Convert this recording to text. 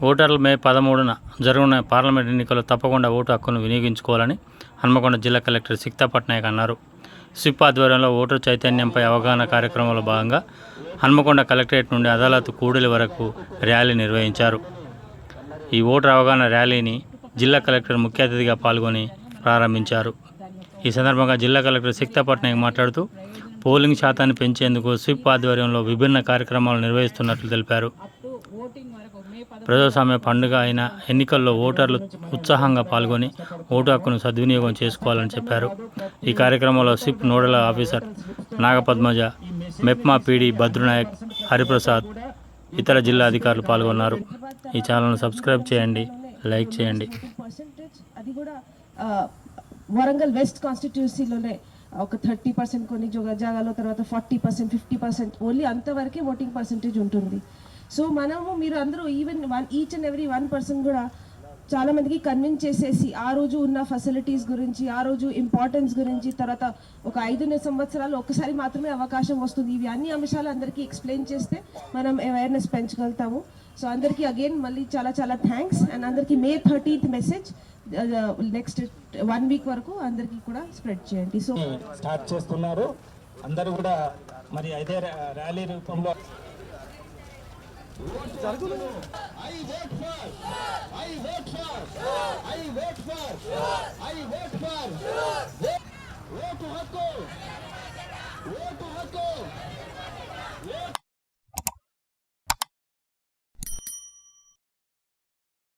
ఓటర్లు మే 13న జరగనున్న పార్లమెంట్ ఎన్నికల్లో తప్పకుండా ఓటు హక్కును వినియోగించుకోవాలని హన్మకొండ జిల్లా కలెక్టర్ సిక్తా పట్నాయక్ అన్నారు. స్విప్ ఆధ్వర్యంలో ఓటర్ చైతన్యంపై అవగాహన కార్యక్రమంలో భాగంగా హన్మకొండ కలెక్టరేట్ నుండి అదాలత్ కూడలి వరకు ర్యాలీ నిర్వహించారు. ఈ ఓటర్ అవగాహన ర్యాలీని జిల్లా కలెక్టర్ ముఖ్య అతిథిగా పాల్గొని ప్రారంభించారు. ఈ సందర్భంగా జిల్లా కలెక్టర్ సిక్తా పట్నాయక్ మాట్లాడుతూ పోలింగ్ శాతాన్ని పెంచేందుకు స్విప్ ఆధ్వర్యంలో విభిన్న కార్యక్రమాలు నిర్వహిస్తున్నట్లు తెలిపారు. ప్రజాస్వామ్య పండుగ అయిన ఎన్నికల్లో ఓటర్లు ఉత్సాహంగా పాల్గొని ఓటు హక్కును సద్వినియోగం చేసుకోవాలని చెప్పారు. ఈ కార్యక్రమంలో sweep nodal officer Nagapadmaja, MEPMA PD Bhadrunayak, Hariprasad, ఇతర జిల్లా అధికారులు పాల్గొన్నారు. ఈ ఛానల్ను సబ్స్క్రైబ్ చేయండి, లైక్ చేయండి. వరంగల్ వెస్ట్ కాన్స్టిట్యూన్సీలోనే ఒక 30% కొన్ని జాగాలో, తర్వాత 40%, 50% ఓన్లీ అంతవరకే ఓటింగ్ పర్సంటేజ్ ఉంటుంది. సో మీరు అందరూ ఈవెన్ ఈచ్ అండ్ ఎవ్రీ 1% కూడా చాలా మందికి కన్విన్స్ చేసేసి ఆ రోజు ఉన్న ఫెసిలిటీస్ గురించి, ఆ రోజు ఇంపార్టెన్స్ గురించి, తర్వాత ఒక 5 సంవత్సరాలు ఒకసారి మాత్రమే అవకాశం వస్తుంది, ఇవి అన్ని అంశాలు అందరికీ ఎక్స్ప్లెయిన్ చేస్తే మనం అవేర్నెస్ పెంచగలుగుతాము. సో అందరికీ అగైన్ మళ్ళీ చాలా చాలా థ్యాంక్స్. అండ్ అందరికీ May 13th message next 1 week వరకు అందరికీ కూడా స్ప్రెడ్ చేయండి. సో స్టార్ట్ చేస్తున్నారు అందరూ కూడా. మరి అదే ర్యాలీ రూపంలో ఓటు హక్కు